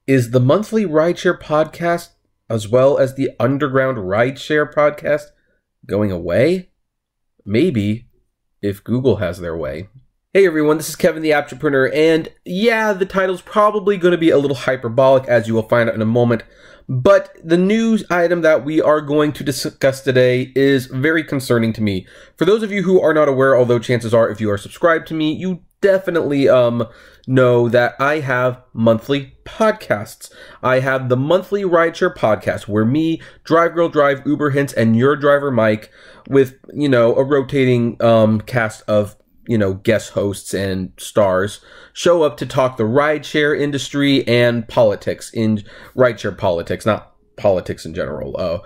Is the monthly rideshare podcast, as well as the underground rideshare podcast, going away? Maybe, if Google has their way. Hey everyone, this is Kevin the Apptrepreneur, and yeah, the title's probably going to be a little hyperbolic, as you will find out in a moment, but the news item that we are going to discuss today is very concerning to me. For those of you who are not aware, although chances are if you are subscribed to me, you definitely know that I have monthly podcasts. I have the monthly rideshare podcast where me, Drive Girl Drive, Uber Hints, and your driver Mike, with, a rotating cast of guest hosts and stars, show up to talk the rideshare industry and politics, in rideshare politics, not politics in general.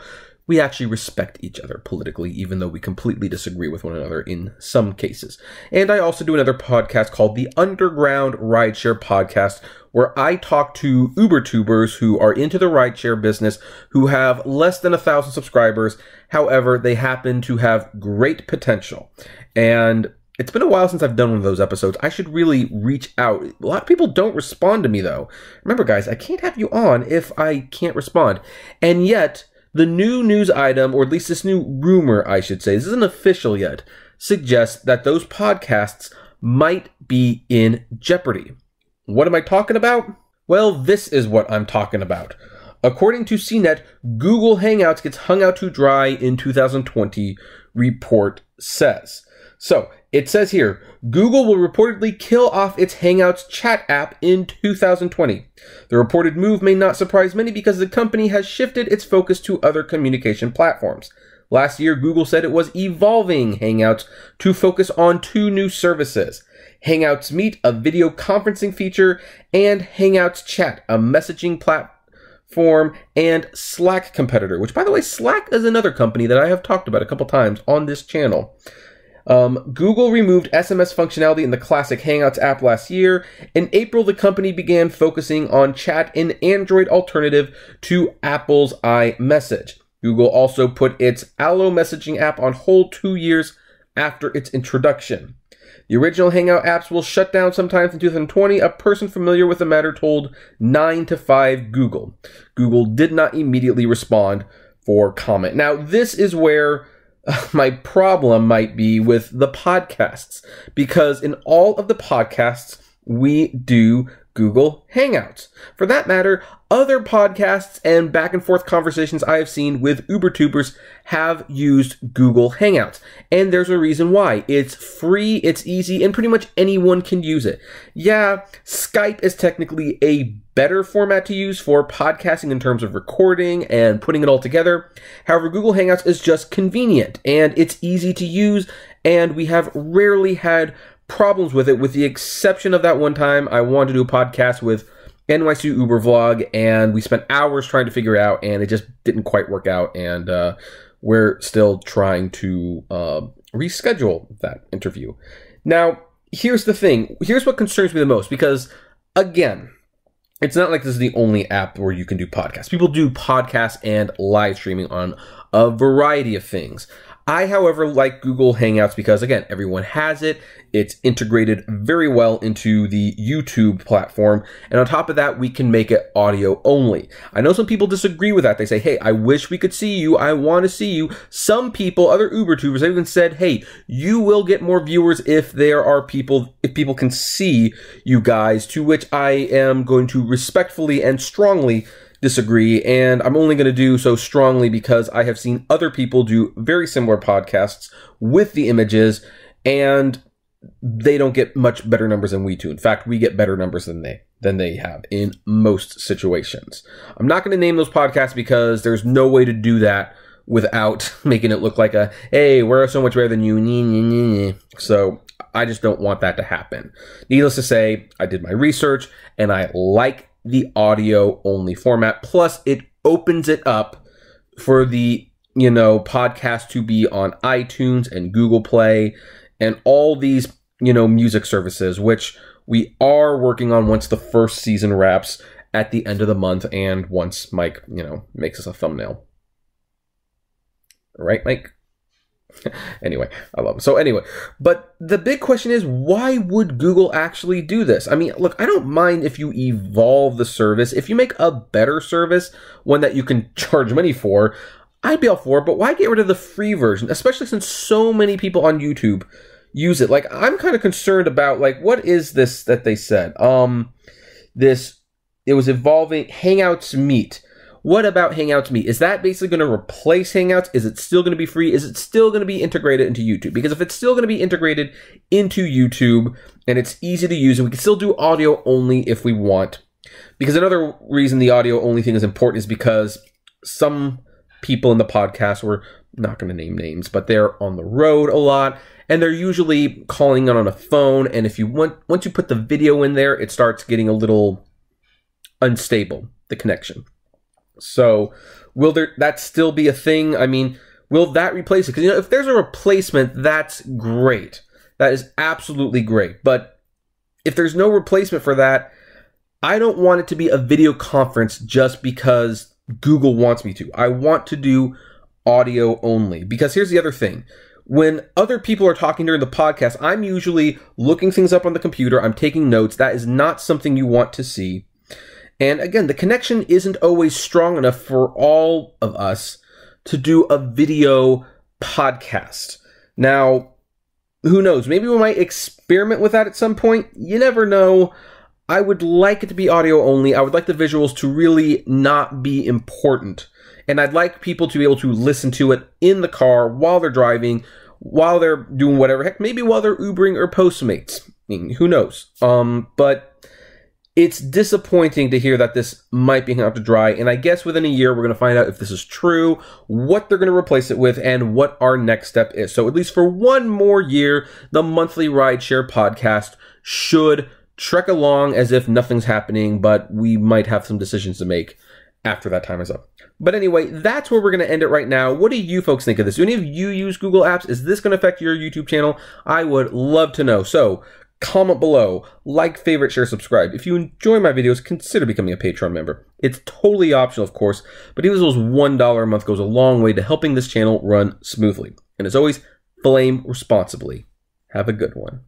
We actually respect each other politically, even though we completely disagree with one another in some cases. And I also do another podcast called the Underground Rideshare Podcast, where I talk to Uber-tubers who are into the rideshare business, who have less than 1,000 subscribers. However, they happen to have great potential. And it's been a while since I've done one of those episodes. I should really reach out. A lot of people don't respond to me, though. Remember, guys, I can't have you on if I can't respond. And yet, the new news item, or at least this new rumor, I should say, this isn't official yet, suggests that those podcasts might be in jeopardy. What am I talking about? Well, this is what I'm talking about. According to CNET, Google Hangouts gets hung out to dry in 2020, report says. So, it says here, Google will reportedly kill off its Hangouts chat app in 2020. The reported move may not surprise many because the company has shifted its focus to other communication platforms. Last year, Google said it was evolving Hangouts to focus on two new services: Hangouts Meet, a video conferencing feature, and Hangouts Chat, a messaging platform and Slack competitor, which, by the way, Slack is another company that I have talked about a couple times on this channel. Google removed SMS functionality in the classic Hangouts app last year. In April, the company began focusing on chat, an Android alternative to Apple's iMessage. Google also put its Allo messaging app on hold 2 years after its introduction. The original Hangout apps will shut down sometime in 2020, a person familiar with the matter told 9 to 5 Google. Google did not immediately respond for comment. Now, this is where my problem might be with the podcasts, because in all of the podcasts, we do Google Hangouts. For that matter, other podcasts and back and forth conversations I have seen with Uber-tubers have used Google Hangouts. And there's a reason why. It's free, it's easy, and pretty much anyone can use it. Yeah, Skype is technically a better format to use for podcasting in terms of recording and putting it all together. However, Google Hangouts is just convenient and it's easy to use, and we have rarely had problems with it, with the exception of that one time I wanted to do a podcast with NYC Uber Vlog, and we spent hours trying to figure it out, and it just didn't quite work out, and we're still trying to reschedule that interview. Now, here's the thing. Here's what concerns me the most, because, again, it's not like this is the only app where you can do podcasts. People do podcasts and live streaming on a variety of things. I, however, like Google Hangouts because, again, everyone has it. It's integrated very well into the YouTube platform. And on top of that, we can make it audio only. I know some people disagree with that. They say, hey, I wish we could see you. I want to see you. Some people, other Uber-tubers, have even said, hey, you will get more viewers if people can see you guys, to which I am going to respectfully and strongly disagree, and I'm only going to do so strongly because I have seen other people do very similar podcasts with the images, and they don't get much better numbers than we do. In fact, we get better numbers than they have in most situations. I'm not going to name those podcasts because there's no way to do that without making it look like a, hey, we're so much better than you. So I just don't want that to happen. Needless to say, I did my research, and I like the audio only format. Plus, it opens it up for the, podcast to be on iTunes and Google Play and all these, music services, which we are working on once the first season wraps at the end of the month and once Mike, makes us a thumbnail. Right, Mike? Anyway, I love them. So anyway, but the big question is, why would Google actually do this? I mean, look, I don't mind if you evolve the service. If you make a better service, one that you can charge money for, I'd be all for it, but why get rid of the free version, especially since so many people on YouTube use it? Like, I'm kind of concerned about, like, what is this that they said? It was evolving Hangouts Meet. What about Hangouts Meet? Is that basically going to replace Hangouts? Is it still going to be free? Is it still going to be integrated into YouTube? Because if it's still going to be integrated into YouTube and it's easy to use and we can still do audio only if we want. Because another reason the audio only thing is important is because some people in the podcast, we're not going to name names, but they're on the road a lot and they're usually calling in on a phone. And if you once you put the video in there, it starts getting a little unstable, the connection. So will that still be a thing? I mean, will that replace it? Because, you know, if there's a replacement, that's great. That is absolutely great. But if there's no replacement for that, I don't want it to be a video conference just because Google wants me to. I want to do audio only. Because here's the other thing. When other people are talking during the podcast, I'm usually looking things up on the computer. I'm taking notes. That is not something you want to see. And again, the connection isn't always strong enough for all of us to do a video podcast. Now, who knows? Maybe we might experiment with that at some point. You never know. I would like it to be audio only. I would like the visuals to really not be important. And I'd like people to be able to listen to it in the car while they're driving, while they're doing whatever. Heck, maybe while they're Ubering or Postmates. I mean, who knows? But it's disappointing to hear that this might be hung out to dry, and I guess within a year we're going to find out if this is true, what they're going to replace it with, and what our next step is. So at least for one more year, the monthly rideshare podcast should trek along as if nothing's happening, but we might have some decisions to make after that time is up. But anyway, that's where we're going to end it right now. What do you folks think of this? Do any of you use Google Apps? Is this going to affect your YouTube channel? I would love to know. So comment below, like, favorite, share, subscribe. If you enjoy my videos, consider becoming a Patreon member. It's totally optional, of course, but even those $1 a month goes a long way to helping this channel run smoothly. And as always, flame responsibly. Have a good one.